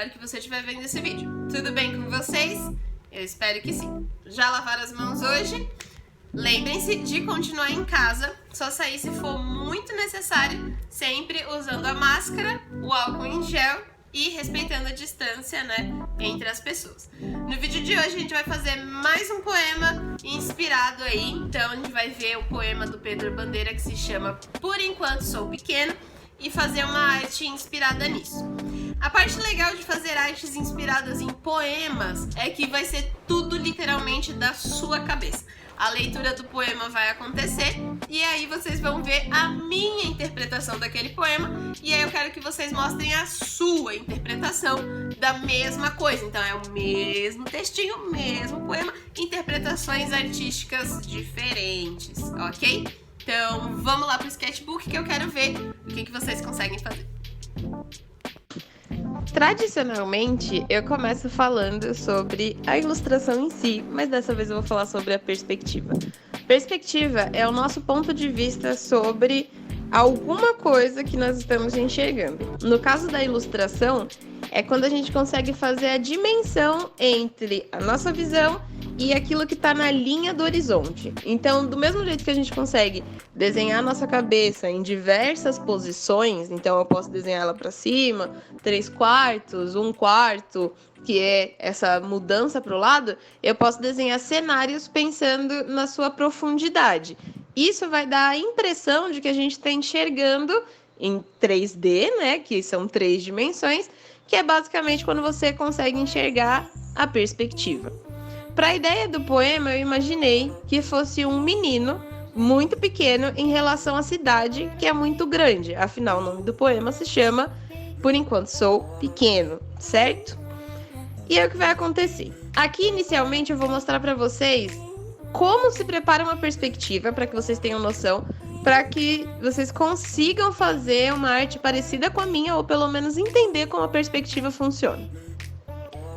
horário que você estiver vendo esse vídeo. Tudo bem com vocês? Eu espero que sim. Já lavaram as mãos hoje? Lembrem-se de continuar em casa, só sair se for muito necessário, sempre usando a máscara, o álcool em gel e respeitando a distância, entre as pessoas. No vídeo de hoje a gente vai fazer mais um poema inspirado aí, então a gente vai ver o poema do Pedro Bandeira que se chama Por Enquanto Sou Pequeno e fazer uma arte inspirada nisso. A parte legal de fazer artes inspiradas em poemas é que vai ser tudo literalmente da sua cabeça. A leitura do poema vai acontecer e aí vocês vão ver a minha interpretação daquele poema e aí eu quero que vocês mostrem a sua interpretação da mesma coisa. Então é o mesmo textinho, o mesmo poema, interpretações artísticas diferentes, ok? Então vamos lá pro sketchbook que eu quero ver o que vocês conseguem fazer. Tradicionalmente, eu começo falando sobre a ilustração em si, mas dessa vez eu vou falar sobre a perspectiva. Perspectiva é o nosso ponto de vista sobre alguma coisa que nós estamos enxergando. No caso da ilustração, é quando a gente consegue fazer a dimensão entre a nossa visão e aquilo que está na linha do horizonte. Então, do mesmo jeito que a gente consegue desenhar a nossa cabeça em diversas posições, então eu posso desenhar ela para cima, 3/4, 1/4, que é essa mudança para o lado, eu posso desenhar cenários pensando na sua profundidade. Isso vai dar a impressão de que a gente está enxergando em 3D, que são 3 dimensões, que é basicamente quando você consegue enxergar a perspectiva. Para a ideia do poema, eu imaginei que fosse um menino muito pequeno em relação à cidade, que é muito grande. Afinal, o nome do poema se chama Por Enquanto Sou Pequeno, certo? E é o que vai acontecer. Aqui, inicialmente, eu vou mostrar para vocês como se prepara uma perspectiva, para que vocês tenham noção, para que vocês consigam fazer uma arte parecida com a minha, ou pelo menos entender como a perspectiva funciona.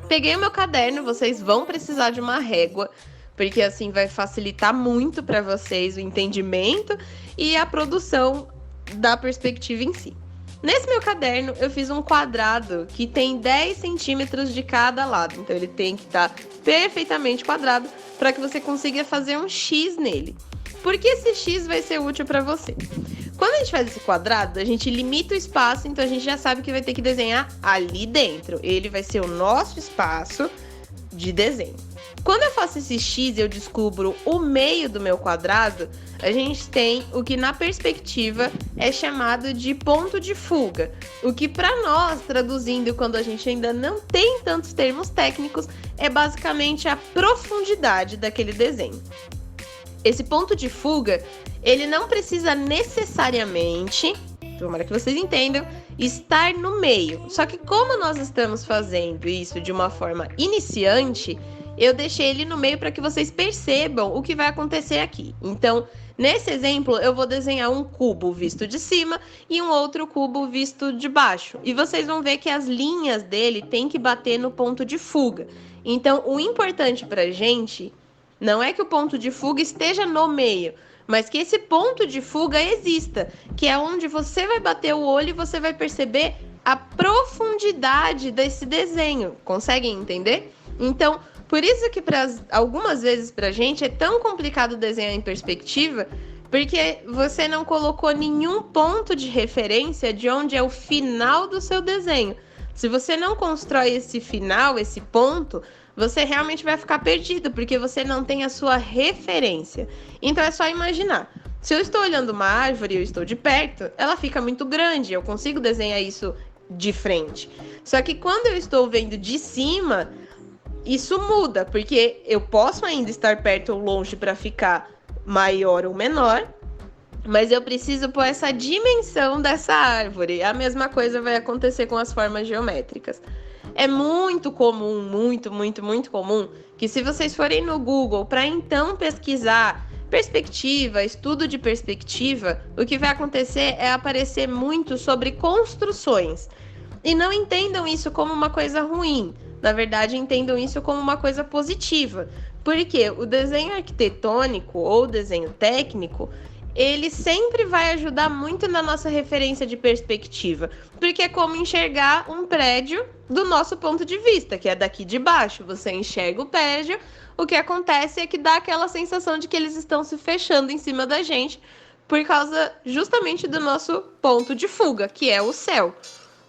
Peguei o meu caderno, vocês vão precisar de uma régua, porque assim vai facilitar muito para vocês o entendimento e a produção da perspectiva em si. Nesse meu caderno, eu fiz um quadrado que tem 10 centímetros de cada lado. Então, ele tem que estar perfeitamente quadrado para que você consiga fazer um X nele. Por que esse X vai ser útil para você? Quando a gente faz esse quadrado, a gente limita o espaço, então a gente já sabe que vai ter que desenhar ali dentro. Ele vai ser o nosso espaço de desenho. Quando eu faço esse X e eu descubro o meio do meu quadrado, a gente tem o que na perspectiva é chamado de ponto de fuga. O que para nós, traduzindo quando a gente ainda não tem tantos termos técnicos, é basicamente a profundidade daquele desenho. Esse ponto de fuga, ele não precisa necessariamente, tomara que vocês entendam, estar no meio. Só que como nós estamos fazendo isso de uma forma iniciante, eu deixei ele no meio para que vocês percebam o que vai acontecer aqui. Então, nesse exemplo, eu vou desenhar um cubo visto de cima e um outro cubo visto de baixo. E vocês vão ver que as linhas dele têm que bater no ponto de fuga. Então, o importante para a gente não é que o ponto de fuga esteja no meio, mas que esse ponto de fuga exista, que é onde você vai bater o olho e você vai perceber a profundidade desse desenho. Conseguem entender? Então, por isso que algumas vezes pra gente é tão complicado desenhar em perspectiva, porque você não colocou nenhum ponto de referência de onde é o final do seu desenho. Se você não constrói esse final, esse ponto, você realmente vai ficar perdido, porque você não tem a sua referência. Então é só imaginar. Se eu estou olhando uma árvore e eu estou de perto, ela fica muito grande, eu consigo desenhar isso de frente. Só que quando eu estou vendo de cima, isso muda, porque eu posso ainda estar perto ou longe para ficar maior ou menor, mas eu preciso pôr essa dimensão dessa árvore. A mesma coisa vai acontecer com as formas geométricas. É muito comum, muito comum, que se vocês forem no Google para então pesquisar perspectiva, estudo de perspectiva, o que vai acontecer é aparecer muito sobre construções. E não entendam isso como uma coisa ruim. Na verdade, entendam isso como uma coisa positiva. Porque o desenho arquitetônico ou desenho técnico, ele sempre vai ajudar muito na nossa referência de perspectiva, porque é como enxergar um prédio do nosso ponto de vista, que é daqui de baixo. Você enxerga o prédio, o que acontece é que dá aquela sensação de que eles estão se fechando em cima da gente, por causa justamente do nosso ponto de fuga, que é o céu.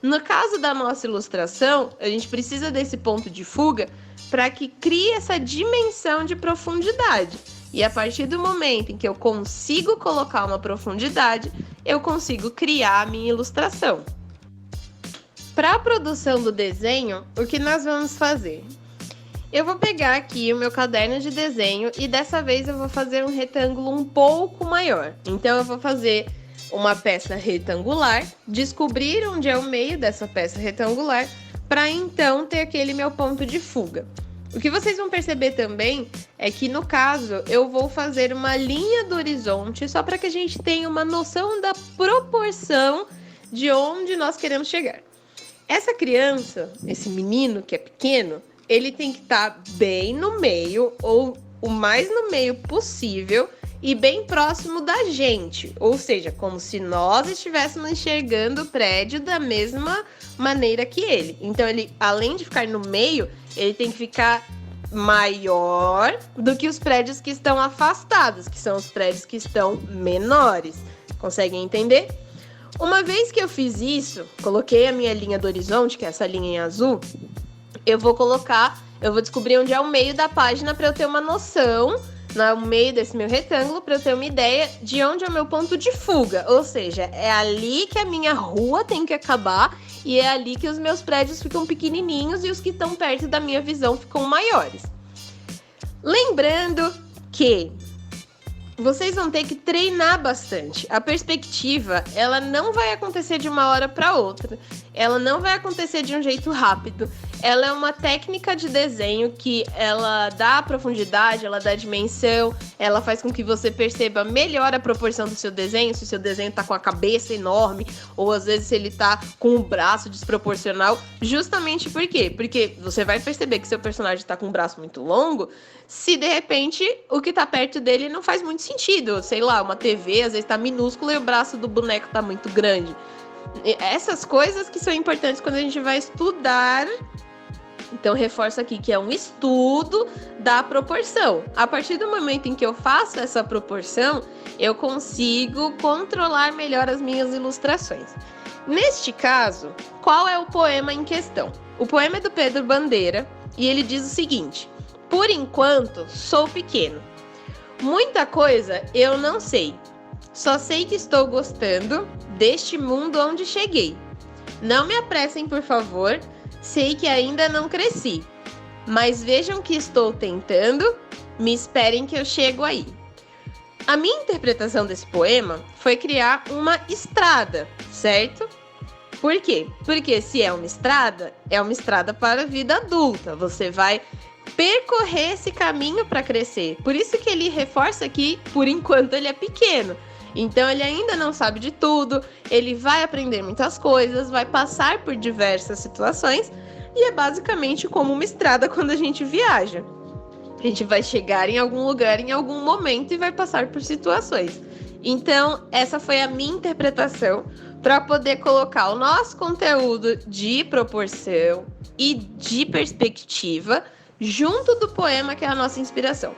No caso da nossa ilustração, a gente precisa desse ponto de fuga para que crie essa dimensão de profundidade. E a partir do momento em que eu consigo colocar uma profundidade, eu consigo criar a minha ilustração. Para a produção do desenho, o que nós vamos fazer? Eu vou pegar aqui o meu caderno de desenho e dessa vez eu vou fazer um retângulo um pouco maior. Então eu vou fazer uma peça retangular, descobrir onde é o meio dessa peça retangular, para então ter aquele meu ponto de fuga. O que vocês vão perceber também é que, no caso, eu vou fazer uma linha do horizonte só para que a gente tenha uma noção da proporção de onde nós queremos chegar. Essa criança, esse menino que é pequeno, ele tem que estar bem no meio, ou o mais no meio possível, e bem próximo da gente, ou seja, como se nós estivéssemos enxergando o prédio da mesma maneira que ele. Então, ele, além de ficar no meio, ele tem que ficar maior do que os prédios que estão afastados, que são os prédios que estão menores. Conseguem entender? Uma vez que eu fiz isso, coloquei a minha linha do horizonte, que é essa linha em azul, eu vou descobrir onde é o meio da página para eu ter uma noção, no meio desse meu retângulo, para eu ter uma ideia de onde é o meu ponto de fuga. Ou seja, é ali que a minha rua tem que acabar e é ali que os meus prédios ficam pequenininhos e os que estão perto da minha visão ficam maiores. Lembrando que vocês vão ter que treinar bastante. A perspectiva, ela não vai acontecer de uma hora para outra. Ela não vai acontecer de um jeito rápido. Ela é uma técnica de desenho que ela dá profundidade, ela dá dimensão, ela faz com que você perceba melhor a proporção do seu desenho, se o seu desenho tá com a cabeça enorme, ou às vezes se ele tá com o braço desproporcional. Justamente por quê? Porque você vai perceber que seu personagem tá com um braço muito longo, se de repente o que tá perto dele não faz muito sentido. Sei lá, uma TV às vezes tá minúscula e o braço do boneco tá muito grande. Essas coisas que são importantes quando a gente vai estudar. Então, reforço aqui que é um estudo da proporção. A partir do momento em que eu faço essa proporção, eu consigo controlar melhor as minhas ilustrações. Neste caso, qual é o poema em questão? O poema é do Pedro Bandeira e ele diz o seguinte: por enquanto, sou pequeno. Muita coisa eu não sei. Só sei que estou gostando deste mundo onde cheguei. Não me apressem, por favor. Sei que ainda não cresci. Mas vejam que estou tentando. Me esperem que eu chego aí. A minha interpretação desse poema foi criar uma estrada, certo? Por quê? Porque se é uma estrada para a vida adulta. Você vai percorrer esse caminho para crescer. Por isso que ele reforça que, por enquanto, ele é pequeno. Então, ele ainda não sabe de tudo, ele vai aprender muitas coisas, vai passar por diversas situações e é basicamente como uma estrada quando a gente viaja. A gente vai chegar em algum lugar em algum momento e vai passar por situações. Então, essa foi a minha interpretação para poder colocar o nosso conteúdo de proporção e de perspectiva junto do poema que é a nossa inspiração.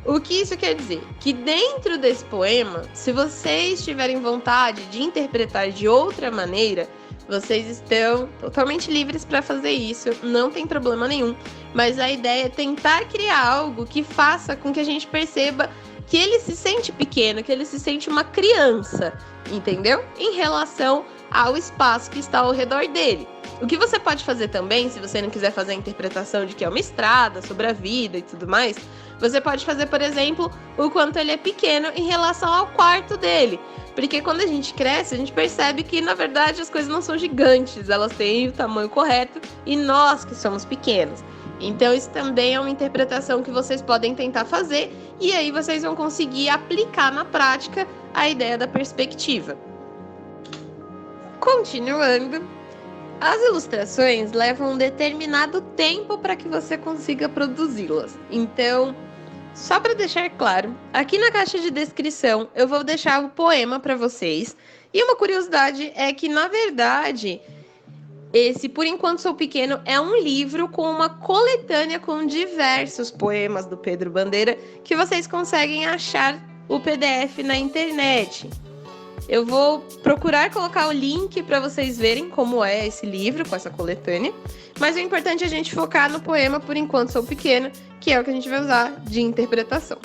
O que isso quer dizer? Que dentro desse poema, se vocês tiverem vontade de interpretar de outra maneira, vocês estão totalmente livres para fazer isso, não tem problema nenhum. Mas a ideia é tentar criar algo que faça com que a gente perceba que ele se sente pequeno, que ele se sente uma criança, entendeu? Em relação ao espaço que está ao redor dele. O que você pode fazer também, se você não quiser fazer a interpretação de que é uma estrada, sobre a vida e tudo mais, você pode fazer, por exemplo, o quanto ele é pequeno em relação ao quarto dele. Porque quando a gente cresce, a gente percebe que, na verdade, as coisas não são gigantes, elas têm o tamanho correto e nós que somos pequenos. Então, isso também é uma interpretação que vocês podem tentar fazer e aí vocês vão conseguir aplicar na prática a ideia da perspectiva. Continuando, as ilustrações levam um determinado tempo para que você consiga produzi-las. Então, só para deixar claro, aqui na caixa de descrição eu vou deixar o poema para vocês. E uma curiosidade é que, na verdade, esse Por Enquanto Sou Pequeno é um livro com uma coletânea com diversos poemas do Pedro Bandeira que vocês conseguem achar o PDF na internet. Eu vou procurar colocar o link para vocês verem como é esse livro com essa coletânea, mas o importante é a gente focar no poema Por Enquanto Sou Pequeno, que é o que a gente vai usar de interpretação.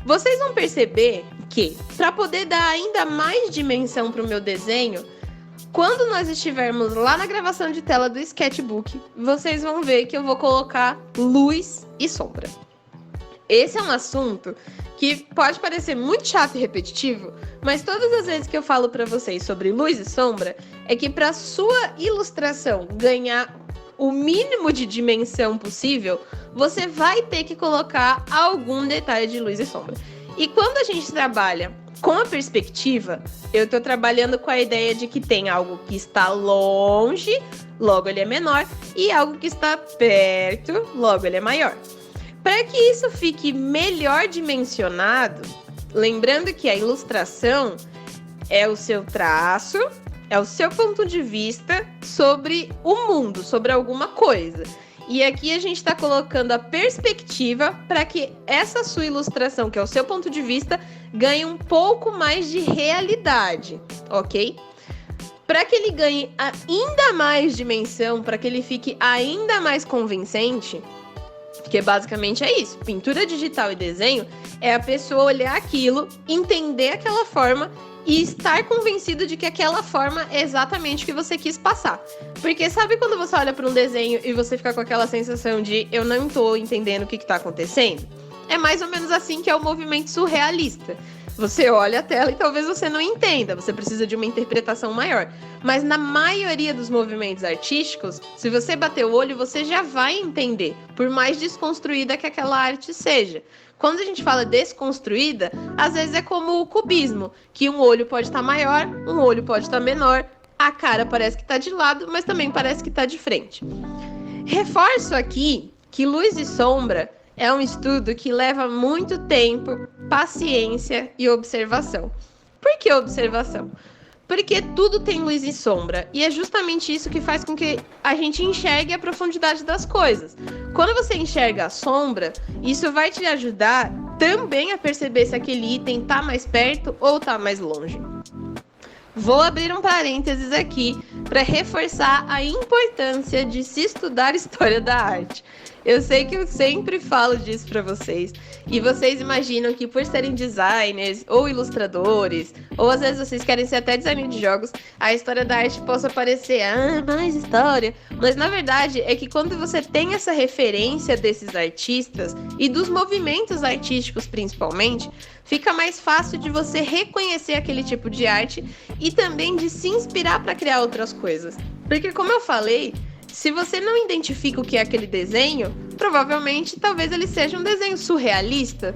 Vocês vão perceber que, para poder dar ainda mais dimensão para o meu desenho, quando nós estivermos lá na gravação de tela do sketchbook, vocês vão ver que eu vou colocar luz e sombra. Esse é um assunto que pode parecer muito chato e repetitivo, mas todas as vezes que eu falo para vocês sobre luz e sombra, é que para sua ilustração ganhar o mínimo de dimensão possível, você vai ter que colocar algum detalhe de luz e sombra. E quando a gente trabalha com a perspectiva, eu estou trabalhando com a ideia de que tem algo que está longe, logo ele é menor, e algo que está perto, logo ele é maior. Para que isso fique melhor dimensionado, lembrando que a ilustração é o seu traço, é o seu ponto de vista sobre o mundo, sobre alguma coisa. E aqui a gente está colocando a perspectiva para que essa sua ilustração, que é o seu ponto de vista, ganhe um pouco mais de realidade, ok? Para que ele ganhe ainda mais dimensão, para que ele fique ainda mais convincente, porque basicamente é isso, pintura digital e desenho é a pessoa olhar aquilo, entender aquela forma e estar convencido de que aquela forma é exatamente o que você quis passar. Porque sabe quando você olha para um desenho e você fica com aquela sensação de eu não estou entendendo o que está acontecendo? É mais ou menos assim que é o movimento surrealista. Você olha a tela e talvez você não entenda, você precisa de uma interpretação maior. Mas na maioria dos movimentos artísticos, se você bater o olho, você já vai entender, por mais desconstruída que aquela arte seja. Quando a gente fala desconstruída, às vezes é como o cubismo, que um olho pode estar maior, um olho pode estar menor, a cara parece que está de lado, mas também parece que está de frente. Reforço aqui que luz e sombra é um estudo que leva muito tempo, paciência e observação. Por que observação? Porque tudo tem luz e sombra, e é justamente isso que faz com que a gente enxergue a profundidade das coisas. Quando você enxerga a sombra, isso vai te ajudar também a perceber se aquele item está mais perto ou está mais longe. Vou abrir um parênteses aqui para reforçar a importância de se estudar história da arte. Eu sei que eu sempre falo disso para vocês, e vocês imaginam que por serem designers ou ilustradores, ou às vezes vocês querem ser até designer de jogos, a história da arte possa parecer, mais história. Mas na verdade é que quando você tem essa referência desses artistas e dos movimentos artísticos principalmente, fica mais fácil de você reconhecer aquele tipo de arte e também de se inspirar para criar outras coisas. Porque como eu falei, se você não identifica o que é aquele desenho, provavelmente talvez ele seja um desenho surrealista.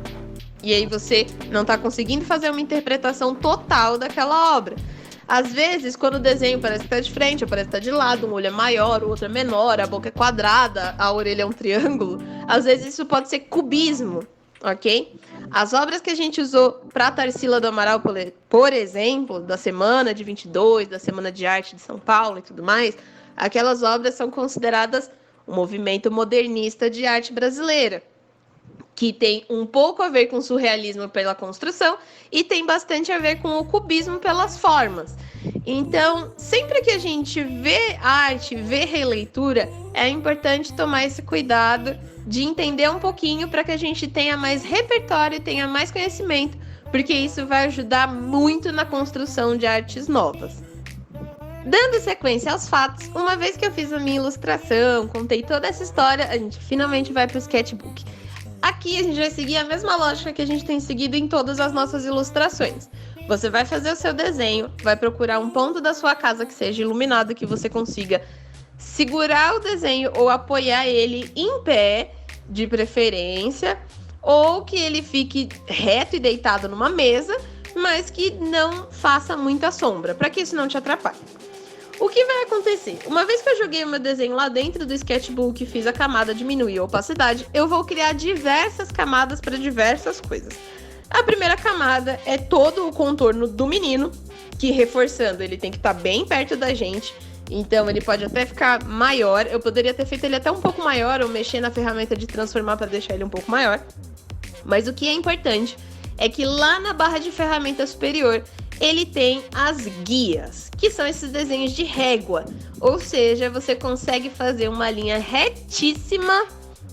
E aí você não está conseguindo fazer uma interpretação total daquela obra. Às vezes, quando o desenho parece que está de frente, ou parece que está de lado, um olho é maior, o outro é menor, a boca é quadrada, a orelha é um triângulo, às vezes isso pode ser cubismo, ok? As obras que a gente usou para Tarsila do Amaral, por exemplo, da Semana de 22, da Semana de Arte de São Paulo e tudo mais, aquelas obras são consideradas um movimento modernista de arte brasileira, que tem um pouco a ver com o surrealismo pela construção e tem bastante a ver com o cubismo pelas formas. Então, sempre que a gente vê arte, vê releitura, é importante tomar esse cuidado de entender um pouquinho para que a gente tenha mais repertório, tenha mais conhecimento, porque isso vai ajudar muito na construção de artes novas. Dando sequência aos fatos, uma vez que eu fiz a minha ilustração, contei toda essa história, a gente finalmente vai para o sketchbook. Aqui a gente vai seguir a mesma lógica que a gente tem seguido em todas as nossas ilustrações. Você vai fazer o seu desenho, vai procurar um ponto da sua casa que seja iluminado, que você consiga segurar o desenho ou apoiar ele em pé, de preferência, ou que ele fique reto e deitado numa mesa, mas que não faça muita sombra, para que isso não te atrapalhe. O que vai acontecer? Uma vez que eu joguei o meu desenho lá dentro do sketchbook e fiz a camada diminuir a opacidade, eu vou criar diversas camadas para diversas coisas. A primeira camada é todo o contorno do menino, que reforçando, ele tem que estar bem perto da gente. Então ele pode até ficar maior. Eu poderia ter feito ele até um pouco maior ou mexer na ferramenta de transformar para deixar ele um pouco maior. Mas o que é importante é que lá na barra de ferramenta superior ele tem as guias, que são esses desenhos de régua. Ou seja, você consegue fazer uma linha retíssima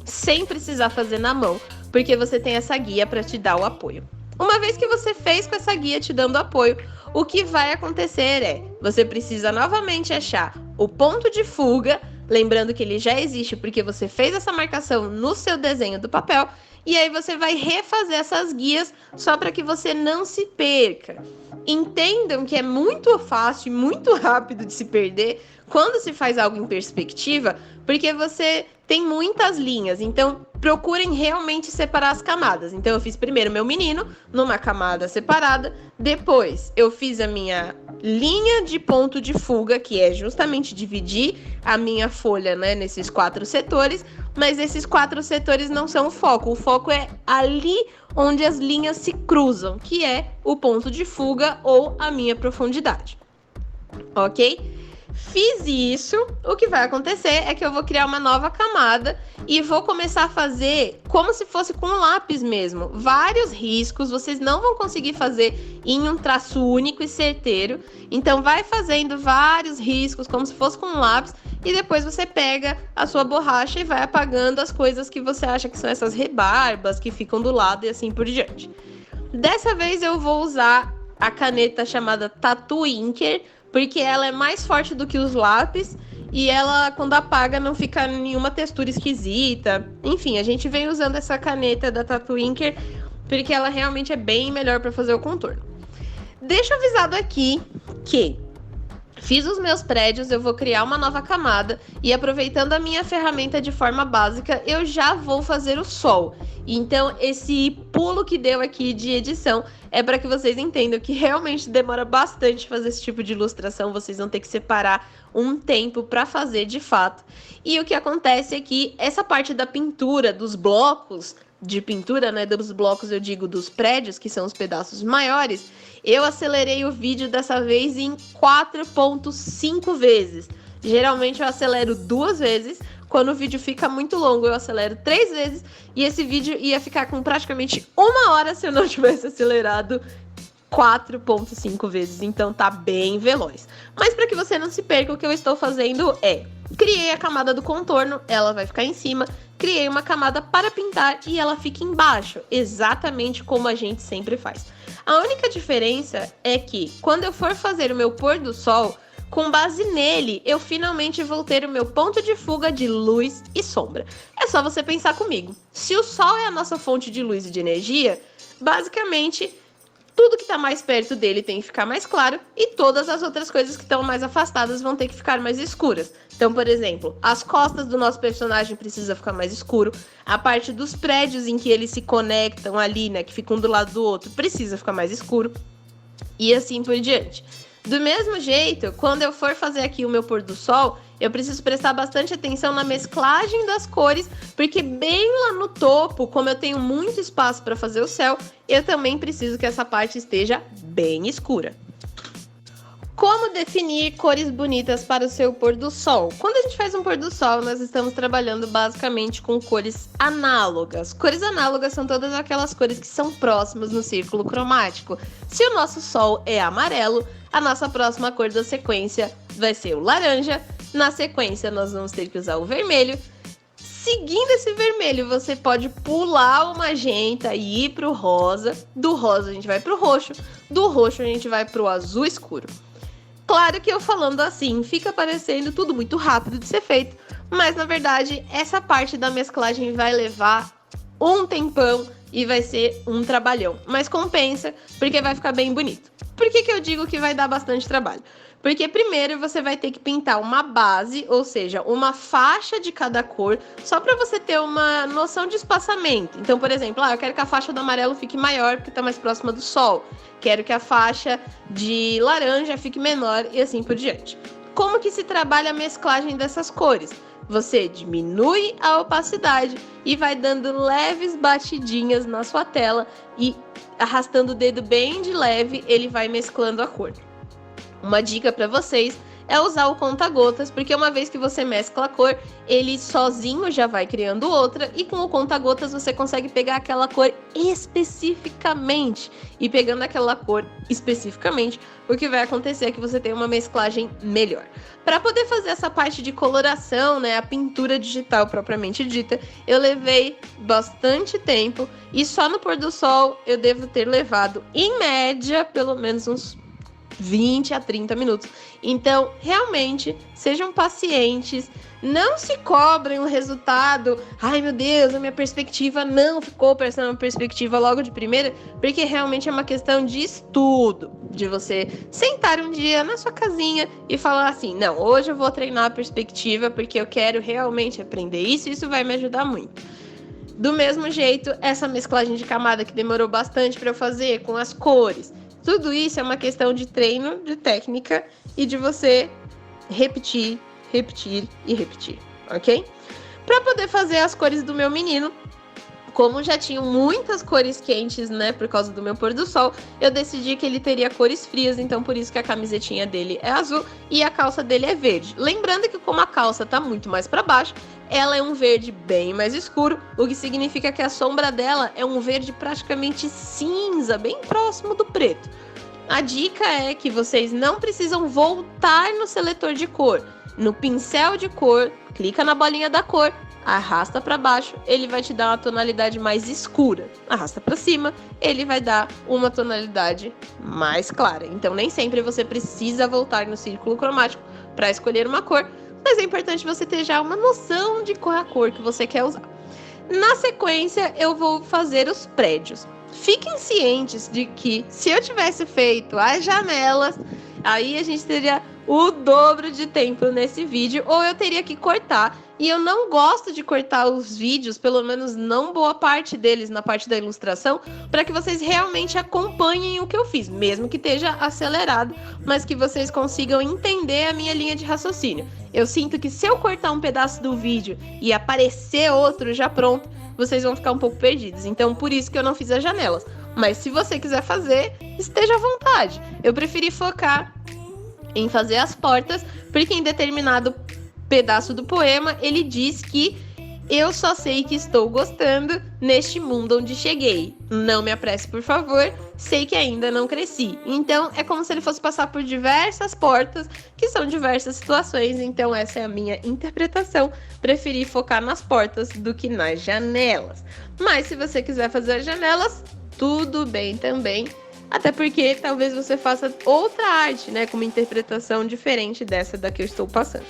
sem precisar fazer na mão, porque você tem essa guia para te dar o apoio. Uma vez que você fez com essa guia te dando apoio, o que vai acontecer é, você precisa novamente achar o ponto de fuga, lembrando que ele já existe porque você fez essa marcação no seu desenho do papel, e aí você vai refazer essas guias só para que você não se perca. Entendam que é muito fácil e muito rápido de se perder quando se faz algo em perspectiva, porque você tem muitas linhas, então procurem realmente separar as camadas. Então eu fiz primeiro meu menino numa camada separada, depois eu fiz a minha linha de ponto de fuga, que é justamente dividir a minha folha, né, nesses 4 setores, mas esses 4 setores não são o foco é ali onde as linhas se cruzam, que é o ponto de fuga ou a minha profundidade, ok? Fiz isso, o que vai acontecer é que eu vou criar uma nova camada e vou começar a fazer como se fosse com um lápis mesmo. Vários riscos, vocês não vão conseguir fazer em um traço único e certeiro. Então vai fazendo vários riscos como se fosse com um lápis e depois você pega a sua borracha e vai apagando as coisas que você acha que são essas rebarbas que ficam do lado e assim por diante. Dessa vez eu vou usar a caneta chamada Tattoo Inker, porque ela é mais forte do que os lápis e ela, quando apaga, não fica nenhuma textura esquisita. Enfim, a gente vem usando essa caneta da Tattoo Inker porque ela realmente é bem melhor para fazer o contorno. Deixa avisado aqui que fiz os meus prédios, eu vou criar uma nova camada e aproveitando a minha ferramenta de forma básica, eu já vou fazer o sol. Então, esse pulo que deu aqui de edição é para que vocês entendam que realmente demora bastante fazer esse tipo de ilustração, vocês vão ter que separar um tempo para fazer de fato. E o que acontece é que essa parte da pintura, dos blocos de pintura, né, dos blocos eu digo dos prédios, que são os pedaços maiores, eu acelerei o vídeo dessa vez em 4.5 vezes. Geralmente eu acelero 2 vezes, quando o vídeo fica muito longo eu acelero 3 vezes, e esse vídeo ia ficar com praticamente 1 hora se eu não tivesse acelerado 4.5 vezes, então tá bem veloz. Mas para que você não se perca, o que eu estou fazendo é, criei a camada do contorno, ela vai ficar em cima, criei uma camada para pintar e ela fica embaixo, exatamente como a gente sempre faz. A única diferença é que, quando eu for fazer o meu pôr do sol, com base nele, eu finalmente vou ter o meu ponto de fuga de luz e sombra. É só você pensar comigo. Se o sol é a nossa fonte de luz e de energia, basicamente, tudo que está mais perto dele tem que ficar mais claro e todas as outras coisas que estão mais afastadas vão ter que ficar mais escuras. Então, por exemplo, as costas do nosso personagem precisa ficar mais escuro, a parte dos prédios em que eles se conectam ali, né, que ficam um do lado do outro, precisa ficar mais escuro e assim por diante. Do mesmo jeito, quando eu for fazer aqui o meu pôr do sol, eu preciso prestar bastante atenção na mesclagem das cores, porque bem lá no topo, como eu tenho muito espaço para fazer o céu, eu também preciso que essa parte esteja bem escura. Como definir cores bonitas para o seu pôr do sol? Quando a gente faz um pôr do sol, nós estamos trabalhando basicamente com cores análogas. Cores análogas são todas aquelas cores que são próximas no círculo cromático. Se o nosso sol é amarelo, a nossa próxima cor da sequência vai ser o laranja. Na sequência, nós vamos ter que usar o vermelho. Seguindo esse vermelho, você pode pular o magenta e ir para o rosa. Do rosa, a gente vai para o roxo. Do roxo, a gente vai para o azul escuro. Claro que eu falando assim, fica parecendo tudo muito rápido de ser feito, mas na verdade, essa parte da mesclagem vai levar um tempão e vai ser um trabalhão. Mas compensa, porque vai ficar bem bonito. Por que eu digo que vai dar bastante trabalho? Porque primeiro você vai ter que pintar uma base, ou seja, uma faixa de cada cor, só para você ter uma noção de espaçamento. Então, por exemplo, eu quero que a faixa do amarelo fique maior porque está mais próxima do sol. Quero que a faixa de laranja fique menor e assim por diante. Como que se trabalha a mesclagem dessas cores? Você diminui a opacidade e vai dando leves batidinhas na sua tela e arrastando o dedo bem de leve, ele vai mesclando a cor. Uma dica para vocês é usar o conta-gotas, porque uma vez que você mescla a cor, ele sozinho já vai criando outra, e com o conta-gotas você consegue pegar aquela cor especificamente. E pegando aquela cor especificamente, o que vai acontecer é que você tem uma mesclagem melhor. Para poder fazer essa parte de coloração, né, a pintura digital propriamente dita, eu levei bastante tempo, e só no pôr do sol eu devo ter levado, em média, pelo menos uns 20 a 30 minutos. Então, realmente, sejam pacientes, não se cobrem o resultado. Ai, meu Deus, a minha perspectiva não ficou parecendo uma perspectiva logo de primeira, porque realmente é uma questão de estudo, de você sentar um dia na sua casinha e falar assim, não, hoje eu vou treinar a perspectiva porque eu quero realmente aprender isso e isso vai me ajudar muito. Do mesmo jeito, essa mesclagem de camada que demorou bastante para eu fazer com as cores, tudo isso é uma questão de treino, de técnica e de você repetir e repetir, ok? Para poder fazer as cores do meu menino, como já tinham muitas cores quentes, né, por causa do meu pôr do sol, eu decidi que ele teria cores frias, então por isso que a camisetinha dele é azul e a calça dele é verde. Lembrando que como a calça tá muito mais para baixo, ela é um verde bem mais escuro, o que significa que a sombra dela é um verde praticamente cinza, bem próximo do preto. A dica é que vocês não precisam voltar no seletor de cor. No pincel de cor, clica na bolinha da cor, arrasta para baixo, ele vai te dar uma tonalidade mais escura. Arrasta para cima, ele vai dar uma tonalidade mais clara. Então nem sempre você precisa voltar no círculo cromático para escolher uma cor, mas é importante você ter já uma noção de qual é a cor que você quer usar. Na sequência, eu vou fazer os prédios. Fiquem cientes de que se eu tivesse feito as janelas, aí a gente teria o dobro de tempo nesse vídeo, ou eu teria que cortar. E eu não gosto de cortar os vídeos, pelo menos não boa parte deles na parte da ilustração, para que vocês realmente acompanhem o que eu fiz, mesmo que esteja acelerado, mas que vocês consigam entender a minha linha de raciocínio. Eu sinto que se eu cortar um pedaço do vídeo e aparecer outro já pronto, vocês vão ficar um pouco perdidos. Então, por isso que eu não fiz as janelas. Mas se você quiser fazer, esteja à vontade. Eu preferi focar em fazer as portas, porque em determinado pedaço do poema ele diz que eu só sei que estou gostando neste mundo onde cheguei. Não me apresse, por favor, sei que ainda não cresci. Então é como se ele fosse passar por diversas portas, que são diversas situações. Então essa é a minha interpretação. Preferi focar nas portas do que nas janelas. Mas se você quiser fazer as janelas, tudo bem também. Até porque talvez você faça outra arte, né, com uma interpretação diferente dessa da que eu estou passando.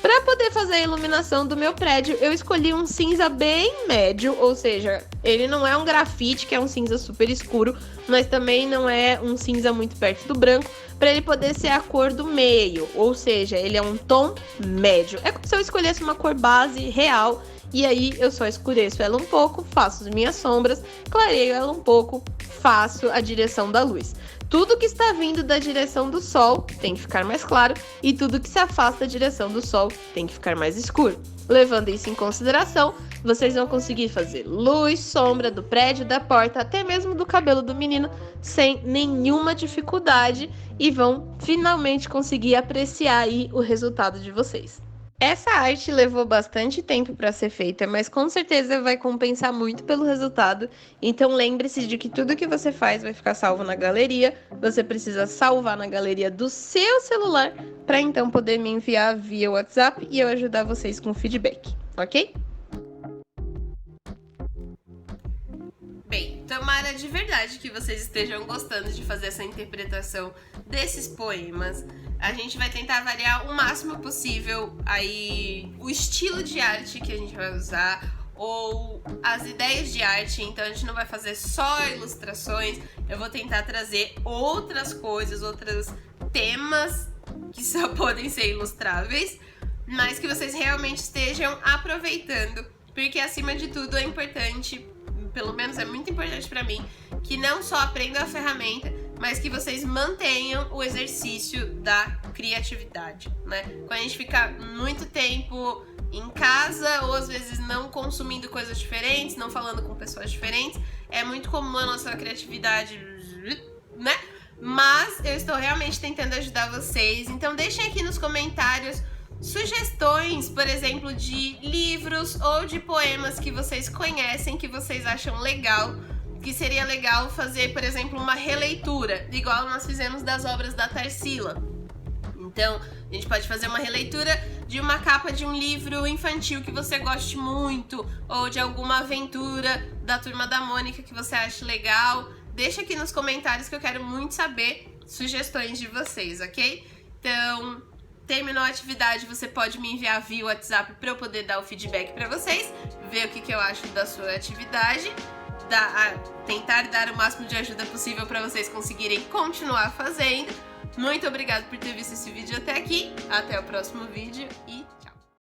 Para poder fazer a iluminação do meu prédio, eu escolhi um cinza bem médio, ou seja, ele não é um grafite, que é um cinza super escuro, mas também não é um cinza muito perto do branco, para ele poder ser a cor do meio, ou seja, ele é um tom médio. É como se eu escolhesse uma cor base real, e aí eu só escureço ela um pouco, faço as minhas sombras, clareio ela um pouco, faço a direção da luz. Tudo que está vindo da direção do sol tem que ficar mais claro e tudo que se afasta da direção do sol tem que ficar mais escuro. Levando isso em consideração, vocês vão conseguir fazer luz, sombra do prédio, da porta, até mesmo do cabelo do menino, sem nenhuma dificuldade e vão finalmente conseguir apreciar aí o resultado de vocês. Essa arte levou bastante tempo para ser feita, mas com certeza vai compensar muito pelo resultado. Então lembre-se de que tudo que você faz vai ficar salvo na galeria. Você precisa salvar na galeria do seu celular para então poder me enviar via WhatsApp e eu ajudar vocês com feedback, ok? Bem, tomara de verdade que vocês estejam gostando de fazer essa interpretação desses poemas. A gente vai tentar variar o máximo possível aí o estilo de arte que a gente vai usar ou as ideias de arte. Então a gente não vai fazer só ilustrações, eu vou tentar trazer outras coisas, outros temas que só podem ser ilustráveis, mas que vocês realmente estejam aproveitando, porque acima de tudo é importante, pelo menos é muito importante pra mim, que não só aprendam a ferramenta, mas que vocês mantenham o exercício da criatividade, né? Quando a gente fica muito tempo em casa, ou às vezes não consumindo coisas diferentes, não falando com pessoas diferentes, é muito comum a nossa criatividade, né? Mas eu estou realmente tentando ajudar vocês, então deixem aqui nos comentários sugestões, por exemplo, de livros ou de poemas que vocês conhecem, que vocês acham legal, que seria legal fazer, por exemplo, uma releitura, igual nós fizemos das obras da Tarsila. Então, a gente pode fazer uma releitura de uma capa de um livro infantil que você goste muito, ou de alguma aventura da Turma da Mônica que você ache legal. Deixa aqui nos comentários que eu quero muito saber sugestões de vocês, ok? Então, terminou a atividade, você pode me enviar via WhatsApp para eu poder dar o feedback para vocês, ver o que eu acho da sua atividade, tentar dar o máximo de ajuda possível para vocês conseguirem continuar fazendo. Muito obrigada por ter visto esse vídeo até aqui, até o próximo vídeo e